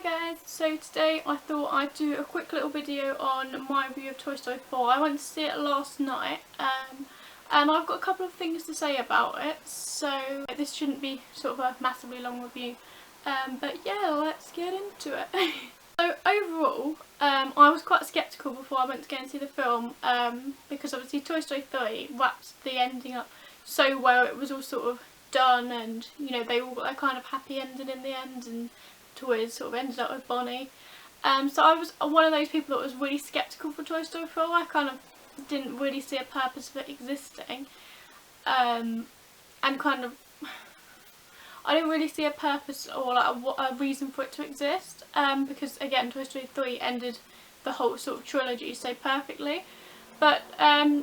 Hi guys, so today I thought I'd do a quick little video on my review of Toy Story 4. I went to see it last night and I've got a couple of things to say about it, so this shouldn't be sort of a massively long review, but yeah, let's get into it. So overall, I was quite sceptical before I went to go and see the film, because obviously Toy Story 3 wrapped the ending up so well. It was all sort of done and, you know, they all got their kind of happy ending in the end, and Toys sort of ended up with Bonnie. So I was one of those people that was really sceptical for Toy Story 4. I kind of didn't really see a purpose for it existing, and kind of I didn't really see a purpose or like a reason for it to exist, because again Toy Story 3 ended the whole sort of trilogy so perfectly. But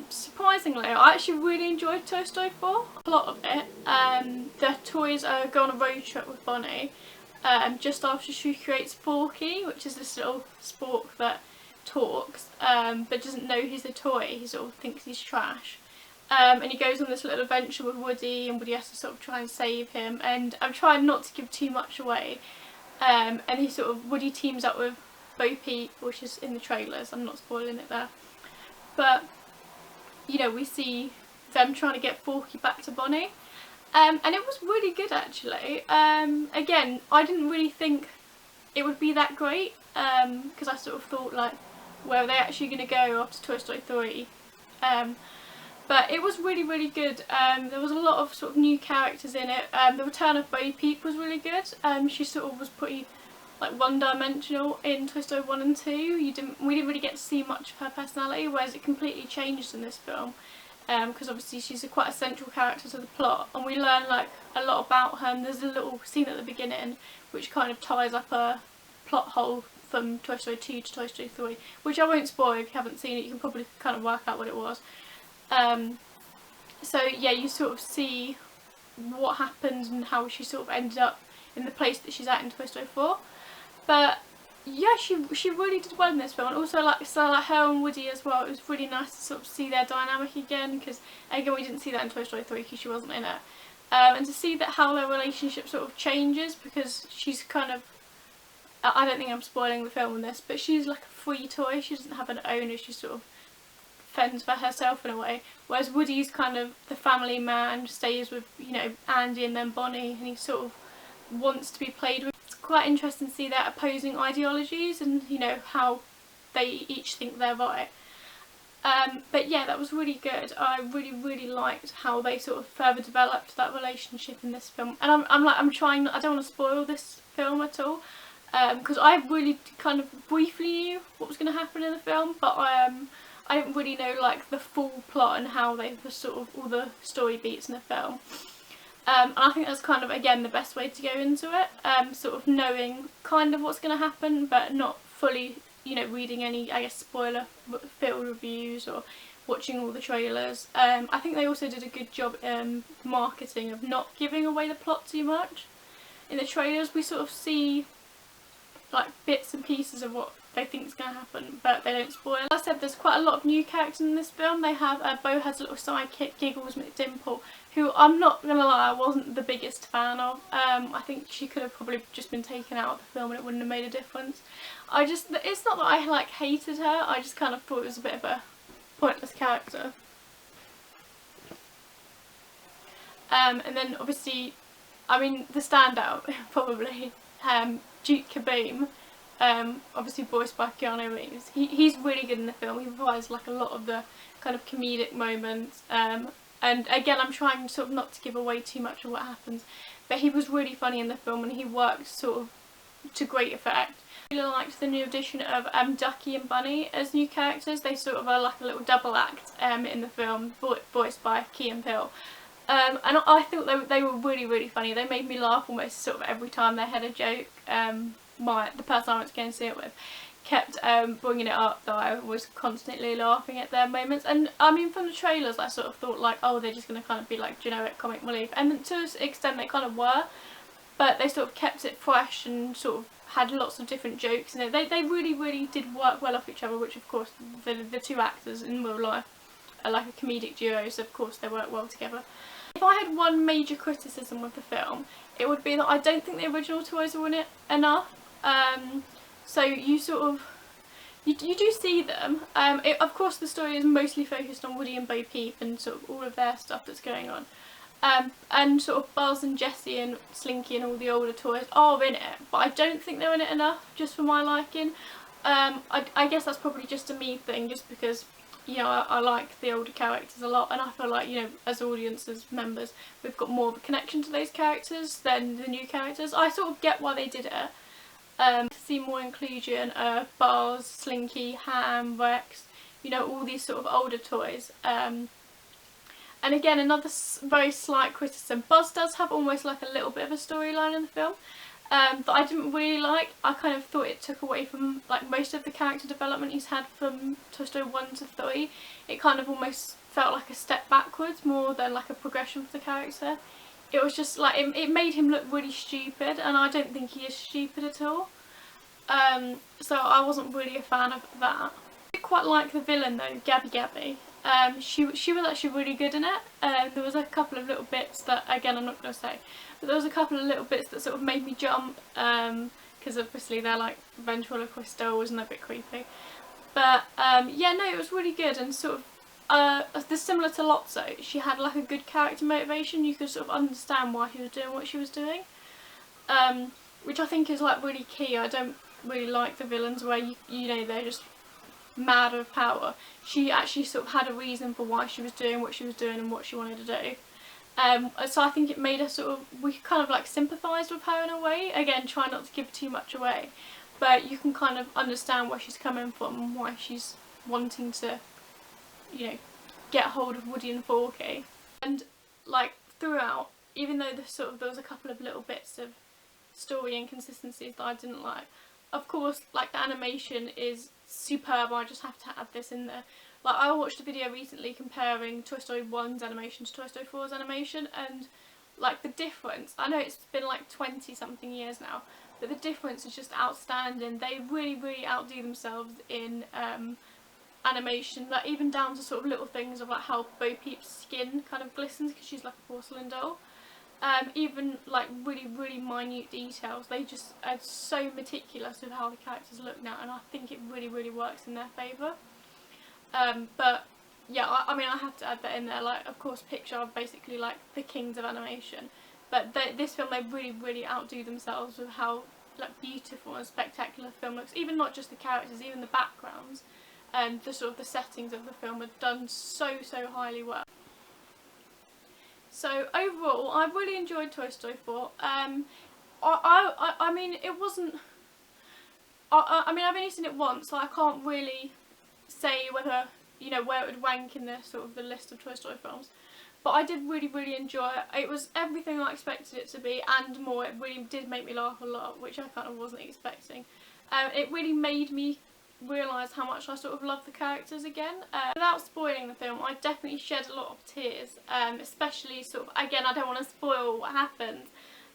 surprisingly, I actually really enjoyed Toy Story 4. A lot of it. The toys go on a road trip with Bonnie, just after she creates Forky, which is this little spork that talks, but doesn't know he's a toy. He sort of thinks he's trash. And he goes on this little adventure with Woody, and Woody has to sort of try and save him. And I'm trying not to give too much away. And Woody teams up with Bo Peep, which is in the trailers. I'm not spoiling it there. But, you know, we see them trying to get Forky back to Bonnie. And it was really good actually. Again, I didn't really think it would be that great, because I sort of thought like, where are they actually going to go after Toy Story 3? But it was really, really good. There was a lot of sort of new characters in it. The return of Bo Peep was really good. She sort of was pretty like one-dimensional in Toy Story 1 and 2. We didn't really get to see much of her personality, whereas it completely changed in this film. Because obviously she's quite a central character to the plot, and we learn like a lot about her, and there's a little scene at the beginning which kind of ties up a plot hole from Toy Story 2 to Toy Story 3, which I won't spoil. If you haven't seen it, you can probably kind of work out what it was. So yeah, you sort of see what happened and how she sort of ended up in the place that she's at in Toy Story 4. But yeah, she really did well in this film, and also like her and Woody as well. It was really nice to sort of see their dynamic again, because again we didn't see that in Toy Story 3 because she wasn't in it, and to see that how their relationship sort of changes, because she's kind of, I don't think I'm spoiling the film on this, but she's like a free toy. She doesn't have an owner. She sort of fends for herself in a way, whereas Woody's kind of the family man, stays with, you know, Andy and then Bonnie, and he sort of wants to be played with. It's quite interesting to see their opposing ideologies and, you know, how they each think they're right. But yeah, that was really good. I really liked how they sort of further developed that relationship in this film. And I'm trying, I don't want to spoil this film at all, because I really kind of briefly knew what was going to happen in the film, but I didn't really know like the full plot and how they were sort of all the story beats in the film. And I think that's kind of, again, the best way to go into it, sort of knowing kind of what's going to happen, but not fully, you know, reading any, I guess, spoiler-filled reviews or watching all the trailers. I think they also did a good job in marketing of not giving away the plot too much. In the trailers we sort of see like bits and pieces of what they think is going to happen, but they don't spoil. As I said, there's quite a lot of new characters in this film. They have, Bo has a little sidekick, Giggles McDimple, who I'm not going to lie, I wasn't the biggest fan of. I think she could have probably just been taken out of the film and it wouldn't have made a difference. It's not that I like hated her, I just kind of thought it was a bit of a pointless character. And then obviously, I mean, the standout, probably, Duke Kaboom. Obviously voiced by Keanu Reeves. He's really good in the film. He provides like a lot of the kind of comedic moments, and again I'm trying sort of not to give away too much of what happens, but he was really funny in the film and he worked sort of to great effect. I really liked the new addition of Ducky and Bunny as new characters. They sort of are like a little double act in the film, voiced by Key and Peele. And I thought they were really funny. They made me laugh almost sort of every time they had a joke. The person I went to go and see it with kept bringing it up, that I was constantly laughing at their moments. And I mean, from the trailers I sort of thought like, oh, they're just going to kind of be like generic comic relief, and to an extent they kind of were, but they sort of kept it fresh and sort of had lots of different jokes in it. They really did work well off each other, which of course the two actors in real life are like a comedic duo, so of course they work well together. If I had one major criticism with the film, it would be that I don't think the original toys were in it enough. So you sort of, you do see them. Of course the story is mostly focused on Woody and Bo Peep and sort of all of their stuff that's going on. And sort of Buzz and Jessie and Slinky and all the older toys are in it, but I don't think they're in it enough, just for my liking. I guess that's probably just a me thing, just because, you know, I like the older characters a lot, and I feel like, you know, as audiences, members, we've got more of a connection to those characters than the new characters. I sort of get why they did it. To see more inclusion of Buzz, Slinky, Ham, Rex, you know, all these sort of older toys. And again, another very slight criticism, Buzz does have almost like a little bit of a storyline in the film that I didn't really like. I kind of thought it took away from like most of the character development he's had from Toy Story 1 to 3. It kind of almost felt like a step backwards more than like a progression for the character. It was just like, it made him look really stupid, and I don't think he is stupid at all. So I wasn't really a fan of that. I quite like the villain though, Gabby Gabby. She was actually really good in it. There was a couple of little bits that, again, I'm not going to say, but there was a couple of little bits that sort of made me jump, because obviously they're like ventriloquist dolls and they're a bit creepy. But yeah, no, it was really good, and sort of similar to Lotso, she had like a good character motivation. You could sort of understand why she was doing what she was doing, which I think is like really key. I don't really like the villains where you know, they're just mad with power. She actually sort of had a reason for why she was doing what she was doing and what she wanted to do. So I think it made us sort of, we kind of like sympathised with her in a way. Again, try not to give too much away, but you can kind of understand where she's coming from and why she's wanting to, you know, get hold of Woody and Forky. And like throughout, even though there was a couple of little bits of story inconsistencies that I didn't like, of course, like the animation is superb. I just have to add this in there. Like, I watched a video recently comparing Toy Story 1's animation to Toy Story 4's animation, and like the difference, I know it's been like 20 something years now, but the difference is just outstanding. They really outdo themselves in animation, like even down to sort of little things of like how Bo Peep's skin kind of glistens because she's like a porcelain doll. Even like really minute details. They just are so meticulous with how the characters look now, and I think it really works in their favour. But yeah, I mean, I have to add that in there. Like, of course, Pixar are basically like the kings of animation, but this film, they really outdo themselves with how like beautiful and spectacular the film looks. Even not just the characters, even the backgrounds and the sort of the settings of the film are done so highly well. So overall, I really enjoyed Toy Story 4. I mean, it wasn't. I mean, I've only seen it once, so I can't really say whether, you know, where it would rank in the sort of the list of Toy Story films. But I did really enjoy it. It was everything I expected it to be and more. It really did make me laugh a lot, which I kind of wasn't expecting. It really made me realise how much I sort of love the characters again. Without spoiling the film, I definitely shed a lot of tears, especially sort of, again, I don't want to spoil what happens,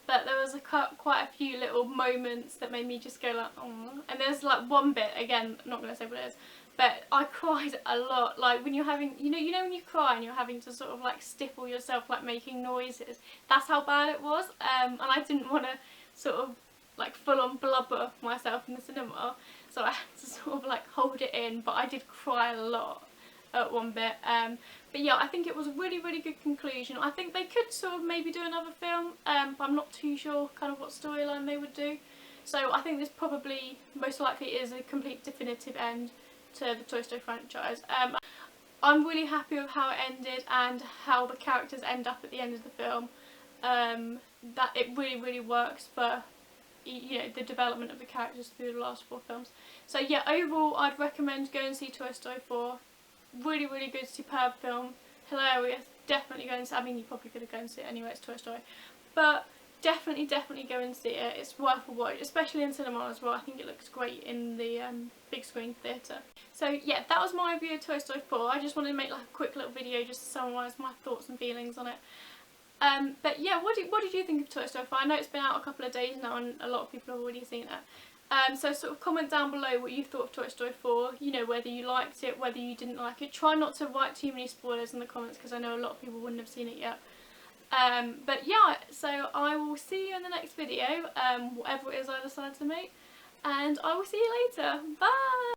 but there was quite a few little moments that made me just go like, oh. And there's like one bit, again, I'm not going to say what it is, but I cried a lot. Like when you're having, you know when you cry and you're having to sort of like stifle yourself, like making noises, that's how bad it was. And I didn't want to sort of like full on blubber myself in the cinema, so I had to sort of like hold it in, but I did cry a lot at one bit. But yeah, I think it was a really good conclusion. I think they could sort of maybe do another film, but I'm not too sure kind of what storyline they would do. So I think this probably most likely is a complete definitive end to the Toy Story franchise. I'm really happy with how it ended and how the characters end up at the end of the film. That it really works for, you know, the development of the characters through the last 4 films. So yeah, overall I'd recommend going and see Toy Story 4. Really good, superb film, hilarious. Definitely go and see. I mean, you probably could have gone and see it anyway, it's Toy Story, but definitely go and see it. It's worth a watch, especially in cinema as well. I think it looks great in the big screen theatre. So yeah, that was my review of Toy Story 4. I just wanted to make like a quick little video just to summarise my thoughts and feelings on it. But yeah, what did you think of Toy Story 4? I know it's been out a couple of days now and a lot of people have already seen it. So sort of comment down below what you thought of Toy Story 4, you know, whether you liked it, whether you didn't like it. Try not to write too many spoilers in the comments because I know a lot of people wouldn't have seen it yet. But yeah, so I will see you in the next video, whatever it is I decide to make. and I will see you later. Bye!